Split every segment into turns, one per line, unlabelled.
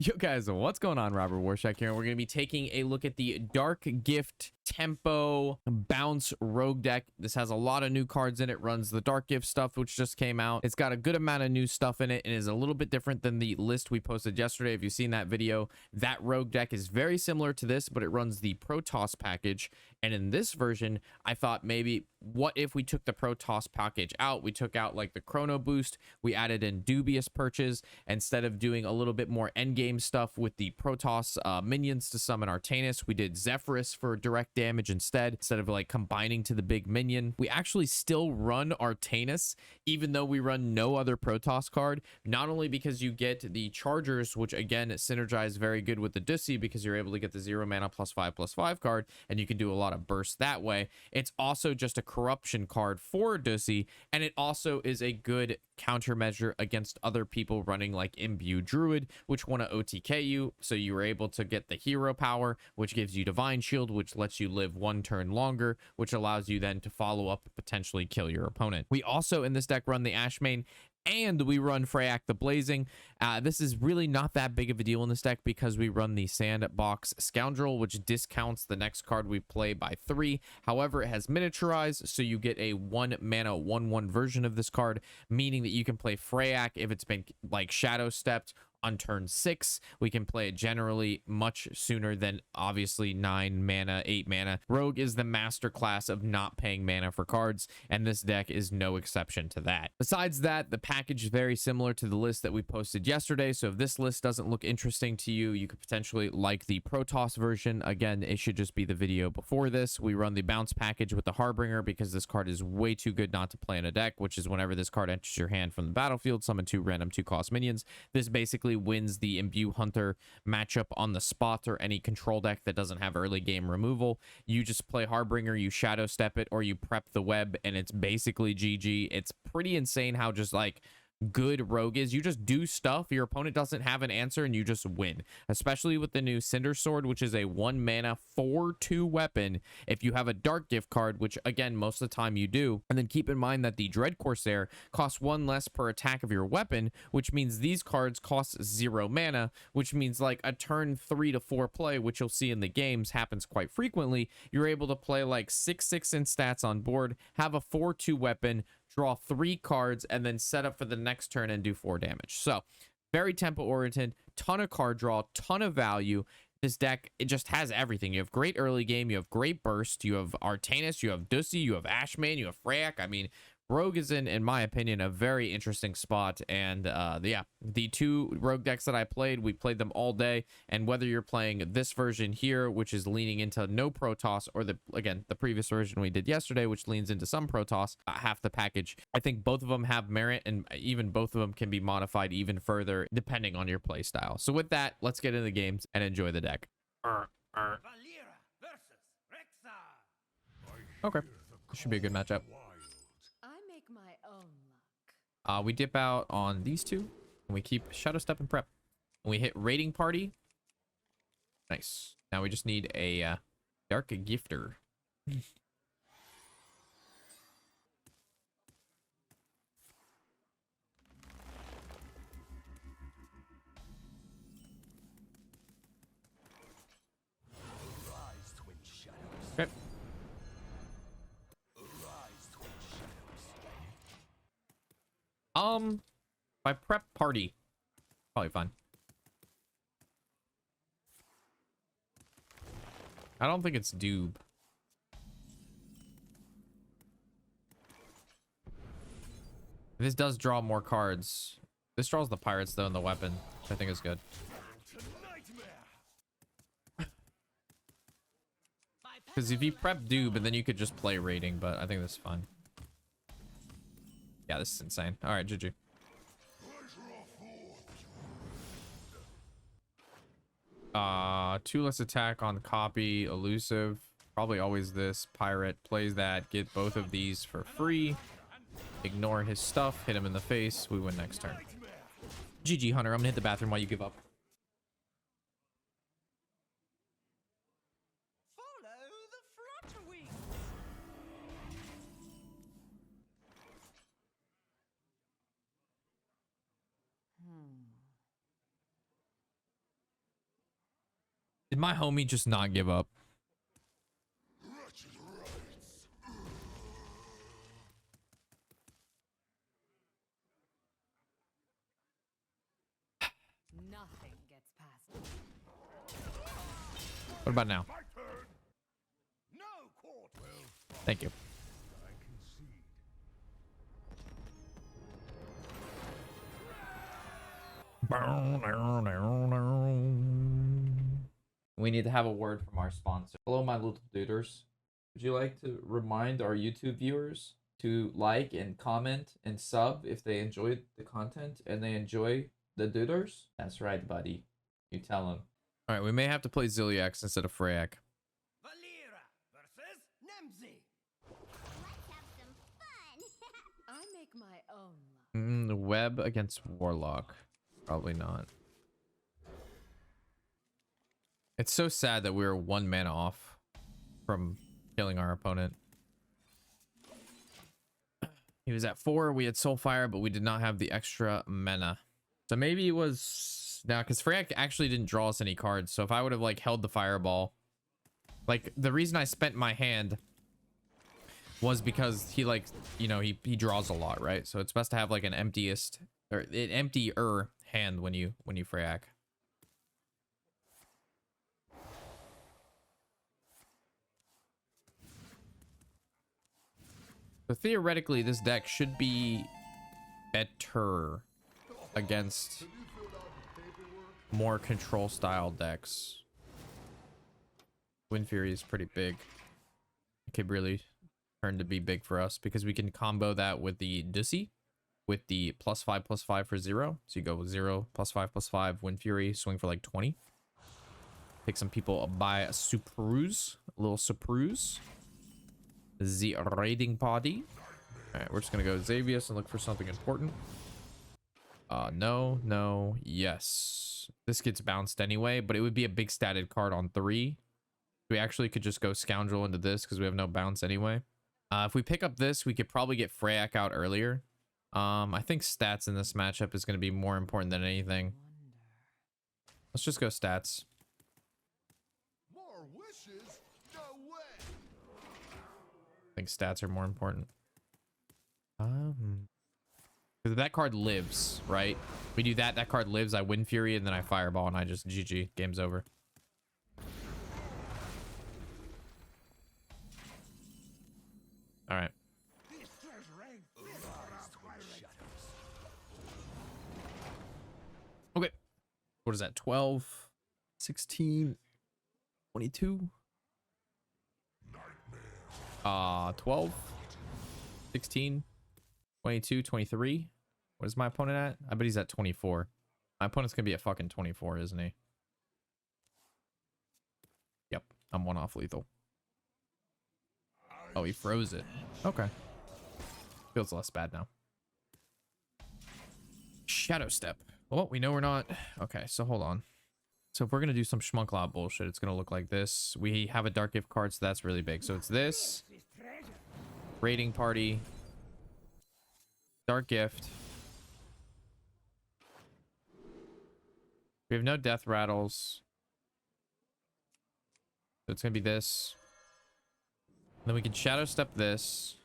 Yo guys, what's going on? Robert Warshack here, and we're going to be taking a look at the Dark Gift Tempo Bounce Rogue deck. This has a lot of new cards in it, runs the Dark Gift stuff, which just came out. It's got a good amount of new stuff in it, and is a little bit different than the list we posted yesterday. If you've seen that video, that Rogue deck is very similar to this, but it runs the Protoss package. And in this version, I thought maybe, what if we took the Protoss package out? We took out like the Chrono Boost, we added in Dubious Purchase, instead of doing a little bit more endgame stuff with the Protoss minions to summon Artanis, we did Zephrys for direct damage instead of like combining to the big minion. We actually still run Artanis, even though we run no other Protoss card, not only because you get the Chargers, which again synergize very good with the Dussy because you're able to get the 0 mana +5/+5 card, and you can do a lot of bursts that way. It's also just a corruption card for Dussy, and it also is a good countermeasure against other people running like Imbue Druid, which want to OTK you, so you were able to get the hero power, which gives you Divine Shield, which lets you live one turn longer, which allows you then to follow up and potentially kill your opponent. We also in this deck run the Ashamane, and we run Fyrakk the Blazing. This is really not that big of a deal in this deck because we run the Sandbox Scoundrel, which discounts the next card we play by 3. However, it has miniaturized, so you get a 1 mana 1/1 version of this card, meaning that you can play Fyrakk if it's been like Shadowstepped on turn 6. We can play it generally much sooner than obviously 9 mana, 8 mana. Rogue is the master class of not paying mana for cards, and this deck is no exception to that. Besides that, the package is very similar to the list that we posted yesterday, so if this list doesn't look interesting to you, you could potentially like the Protoss version. Again, it should just be the video before this. We run the bounce package with the Harbinger because this card is way too good not to play in a deck, which is whenever this card enters your hand from the battlefield, summon 2 random 2-cost minions. This basically wins the Imbue Hunter matchup on the spot, or any control deck that doesn't have early game removal. You just play Harbinger, you shadow step it, or you prep the web, and it's basically GG. It's pretty insane how just like good Rogue is. You just do stuff, your opponent doesn't have an answer, and you just win. Especially with the new Cindersword, which is a 1 mana 4/2 weapon if you have a Dark Gift card, which again most of the time you do. And then keep in mind that the Dread Corsair costs 1 less per attack of your weapon, which means these cards cost 0 mana, which means like a turn 3 to 4 play, which you'll see in the games happens quite frequently. You're able to play like 6/6 in stats on board, have a 4/2 weapon, draw 3 cards, and then set up for the next turn and do 4 damage. So very tempo oriented, ton of card draw, ton of value. This deck, it just has everything. You have great early game, you have great burst, you have Artanis, you have Dussy, you have Ashamane, you have Fyrakk. I mean, Rogue is in my opinion, a very interesting spot. And yeah, the 2 Rogue decks that I played, we played them all day. And whether you're playing this version here, which is leaning into no Protoss, or the previous version we did yesterday, which leans into some Protoss, half the package, I think both of them have merit, and even both of them can be modified even further depending on your play style. So with that, let's get into the games and enjoy the deck. Okay, this should be a good matchup. We dip out on these 2, and we keep Shadowstep and prep. And we hit Raiding Party. Nice. Now we just need a Dark Gifter. Okay. My prep party, probably fine. I don't think it's Doob. This does draw more cards. This draws the pirates though, and the weapon, which I think is good. Because if you prep Doob, and then you could just play Raiding, but I think that's fine. Yeah, this is insane. All right, GG. 2 less attack on copy, elusive. Probably always this. Pirate plays that. Get both of these for free. Ignore his stuff. Hit him in the face. We win next turn. GG, Hunter. I'm gonna hit the bathroom while you give up. Did my homie just not give up?
Nothing gets past.
What about now? Thank you. We need to have a word from our sponsor. Hello, my little duders. Would you like to remind our YouTube viewers to like and comment and sub if they enjoyed the content and they enjoy the duders? That's right, buddy. You tell them. All right, we may have to play Ziliax instead of Fyrakk.
Valera versus Nemzi.
Let's have some fun.
I make my own luck.
Web against Warlock. Probably not. It's so sad that we were 1 mana off from killing our opponent. He was at 4. We had Soulfire, but we did not have the extra mana. So maybe it was... Now, because Fyrakk actually didn't draw us any cards. So if I would have, like, held the Fireball... Like, the reason I spent my hand was because he, like, you know, he draws a lot, right? So it's best to have, like, an emptiest... Or an emptier hand when you Fyrakk. So theoretically, this deck should be better against more control style decks. Wind Fury is pretty big. It could really turn to be big for us because we can combo that with the Dussy, with the +5/+5 for 0. So you go with 0, +5/+5, Wind Fury, swing for like 20. Take some people by a surprise, a little surprise. The raiding party. All right, we're just gonna go Xavius and look for something important. No, yes. This gets bounced anyway, but it would be a big statted card on 3. We actually could just go Scoundrel into this because we have no bounce anyway. If we pick up this, we could probably get Fyrakk out earlier. I think stats in this matchup is going to be more important than anything. Let's just go stats.
More wishes? No way.
I think stats are more important. Because that card lives, right? We do that, that card lives, I Wind Fury, and then I Fireball, and I just GG. Game's over. All right. Okay. What is that? 12, 16, 22? 12, 16, 22, 23. What is my opponent at? I bet he's at 24. My opponent's gonna be at fucking 24, isn't he? Yep, I'm 1 off lethal. Oh, he froze it. Okay. Feels less bad now. Shadowstep. Well, we know we're not... Okay, so hold on. So if we're going to do some schmunklob bullshit, it's going to look like this. We have a Dark Gift card, so that's really big. So it's this. Raiding Party. Dark Gift. We have no Death Rattles. So it's going to be this. Then we can Shadowstep this.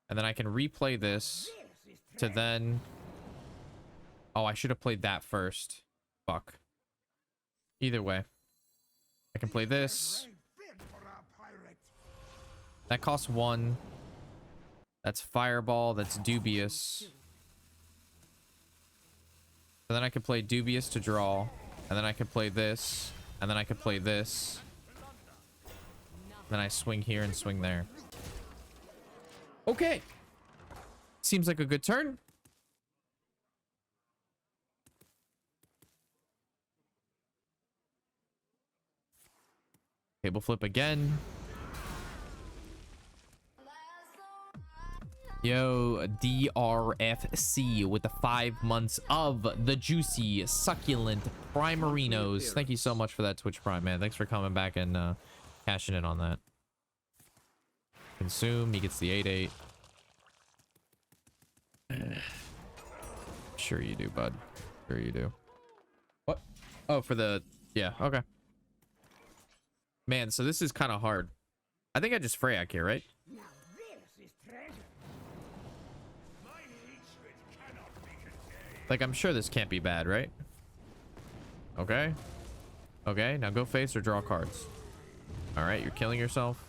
And then I can replay this to then... Oh, I should have played that first. Fuck. Either way. I can play this. That costs 1. That's Fireball. That's Dubious. And then I can play Dubious to draw. And then I can play this. And then I can play this. Then I swing here and swing there. Okay. Seems like a good turn. Table flip again. Yo, DRFC with the 5 months of the juicy, succulent Primarinos. Thank you so much for that Twitch Prime, man. Thanks for coming back and cashing in on that. Consume, he gets the 8/8. Sure you do, bud. Sure you do. What? Oh, for the... Yeah, okay. Man, so this is kind of hard. I think I just Fyrakk here, right?
Now this is treasure. My hatred cannot be contained.
Like, I'm sure this can't be bad, right? Okay. Okay, now go face or draw cards. All right, you're killing yourself.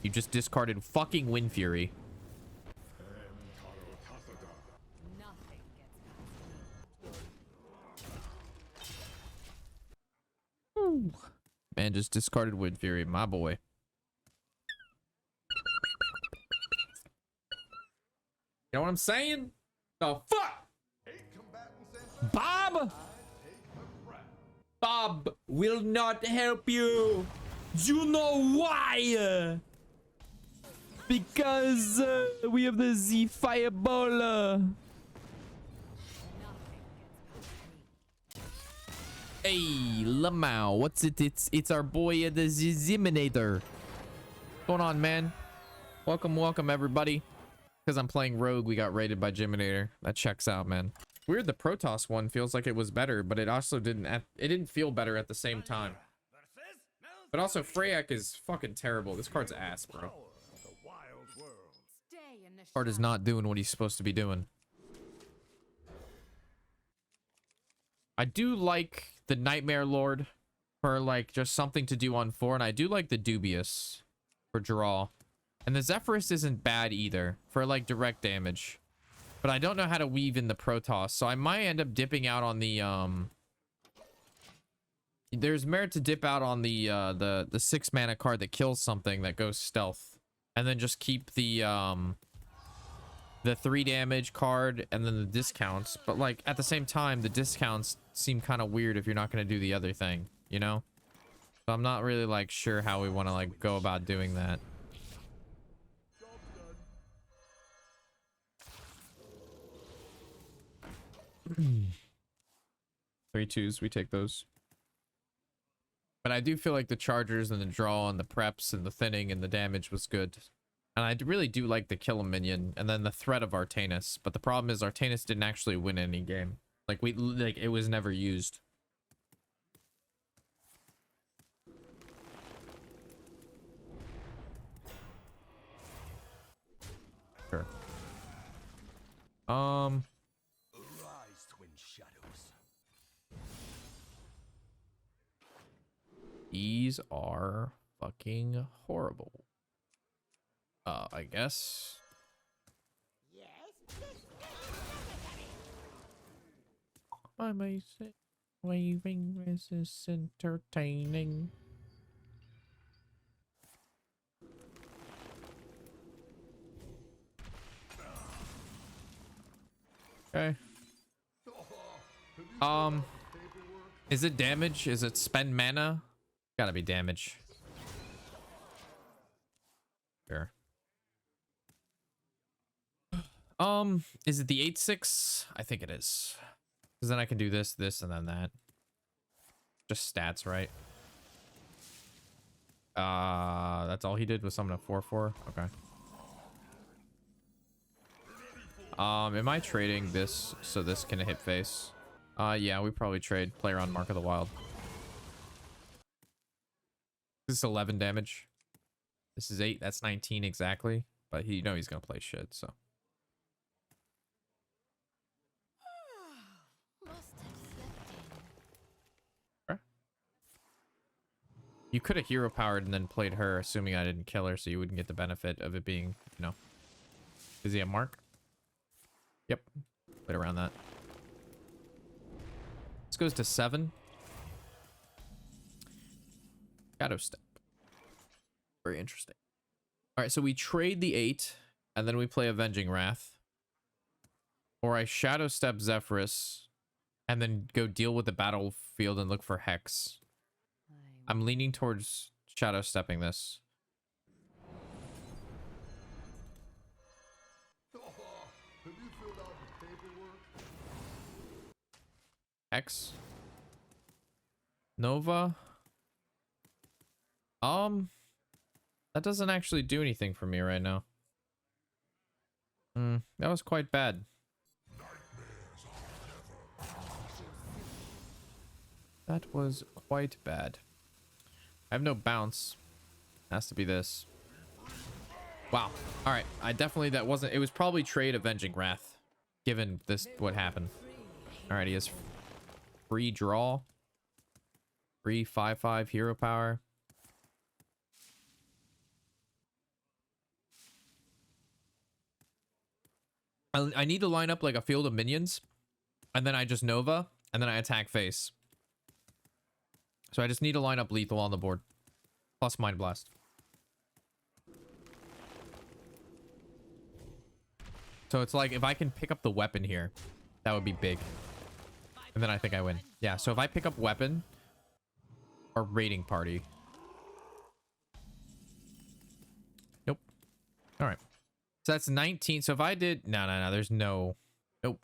You just discarded fucking Wind Fury.
Nothing gets past me.
Ooh. Man, just discarded Wind Fury, my boy. You know what I'm saying? The fuck? Bob? Bob will not help you. You know why? Because we have the Z Fireball.
Nothing gets past me.
Hey, Lamau, what's it? It's our boy the Ziminator. What's going on, man? Welcome everybody. Because I'm playing Rogue, we got raided by Jiminator. That checks out, man. Weird, the Protoss one feels like it was better, but it also didn't feel better at the same time. But also, Fyrakk is fucking terrible. This card's ass, bro.
Stay in the
Card is not doing what he's supposed to be doing. I do like the Nightmare Lord for like just something to do on 4, and I do like the Dubious for draw. And the Zephrys isn't bad either for like direct damage. But I don't know how to weave in the Protoss, so I might end up dipping out on the there's merit to dip out on the 6 mana card that kills something that goes stealth. And then just keep the 3 damage card and then the discounts. But like at the same time, the discounts seem kind of weird if you're not going to do the other thing, you know? So I'm not really like sure how we want to like go about doing that. Three twos, we take those. But I do feel like the chargers and the draw and the preps and the thinning and the damage was good. And I really do like the kill 'em minion and then the threat of Artanis. But the problem is Artanis didn't actually win any game. Like it was never used. Sure.
Arise, twin shadows.
These are fucking horrible. I guess.
Yes, this is necessary.
I may say waving is entertaining. Okay. Is it damage? Is it spend mana? Gotta be damage. Sure. Is it the 8/6? I think it is. Because then I can do this, this, and then that. Just stats, right? That's all he did was summon a 4/4. Okay. Am I trading this so this can hit face? Yeah, we probably trade player on Mark of the Wild. This is 11 damage. This is 8. That's 19 exactly. But he's gonna play shit, so.
Must have slept in.
Okay. You could have hero powered and then played her, assuming I didn't kill her, so you wouldn't get the benefit of it being, Is he a Mark? Yep. Played around that. This goes to 7. Shadowstep. Very interesting. All right, so we trade the 8, and then we play Avenging Wrath. Or I Shadowstep Zephrys, and then go deal with the battlefield and look for Hex. I'm leaning towards Shadowstepping this.
Have you filled out the paperwork?
Hex. Nova. That doesn't actually do anything for me right now. That was quite bad. That was quite bad. I have no bounce. Has to be this. Wow. All right. I definitely, that wasn't, it was probably trade Avenging Wrath, given this, what happened. All right. He has free draw. Free 5/5 hero power. I need to line up like a field of minions, and then I just Nova, and then I attack face. So I just need to line up lethal on the board. Plus Mind Blast. So it's like if I can pick up the weapon here, that would be big. And then I think I win. Yeah, so if I pick up weapon or raiding party. Nope. All right. So that's 19. So if I did... No. There's no... Nope.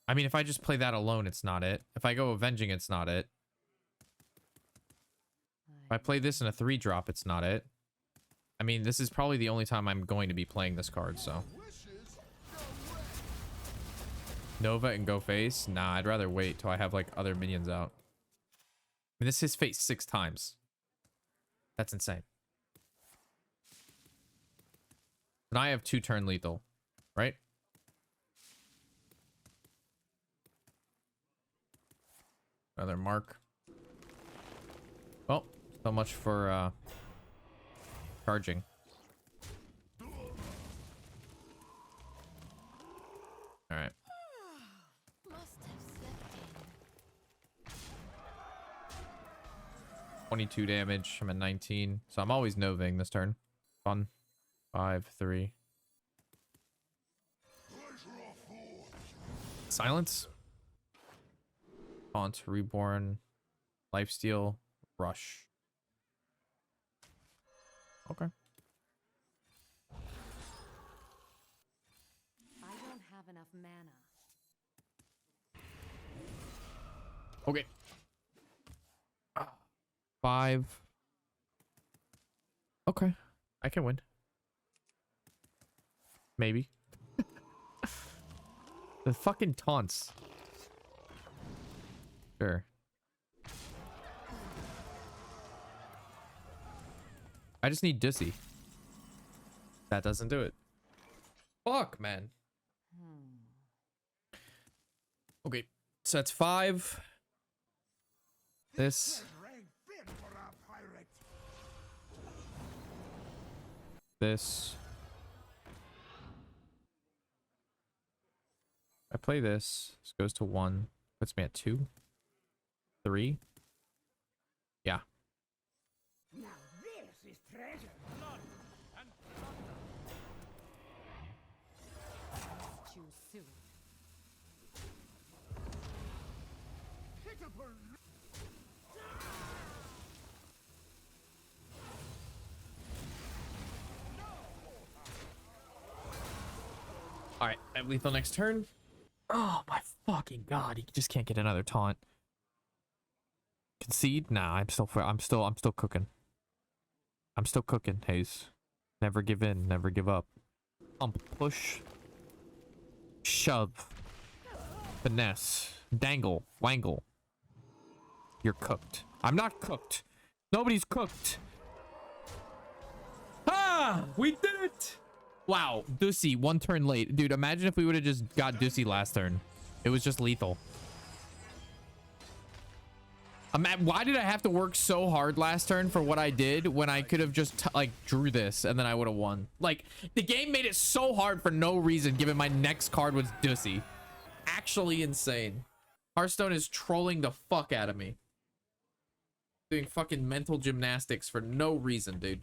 I mean, if I just play that alone, it's not it. If I go Avenging, it's not it. If I play this in a 3-drop, it's not it. I mean, this is probably the only time I'm going to be playing this card, so... Nova and go face? Nah, I'd rather wait till I have, like, other minions out. I mean, this is face 6 times. That's insane. And I have 2 turn lethal, right? Another mark. Well, so much for charging. All right.
Must have slept in.
22 damage. I'm at 19. So I'm always Novaing this turn. Fun. 5, 3. Silence. Taunt, Reborn, Lifesteal, Rush. Okay.
I don't have enough mana.
Okay. 5. Okay. I can win. Maybe. The fucking taunts. Sure. I just need Dussy. That doesn't do it. Fuck, man. Okay. So that's 5. This.
Rank fit for our pirate.
This. I play this. This goes to 1. Puts me at 2. 3. Yeah.
Now this is treasure. Blood and
Too soon.
pitiful.
All right. I have lethal next turn. Oh my fucking god! He just can't get another taunt. Concede? Nah, I'm still cooking. I'm still cooking, Hayes. Never give in, never give up. Push. Shove. Finesse. Dangle. Wangle. You're cooked. I'm not cooked. Nobody's cooked. Ah! We did it! Wow, Dussy, 1 turn late. Dude, imagine if we would have just got Dussy last turn. It was just lethal. Why did I have to work so hard last turn for what I did when I could have just like drew this and then I would have won? Like, the game made it so hard for no reason given my next card was Dussy. Actually insane. Hearthstone is trolling the fuck out of me. Doing fucking mental gymnastics for no reason, dude.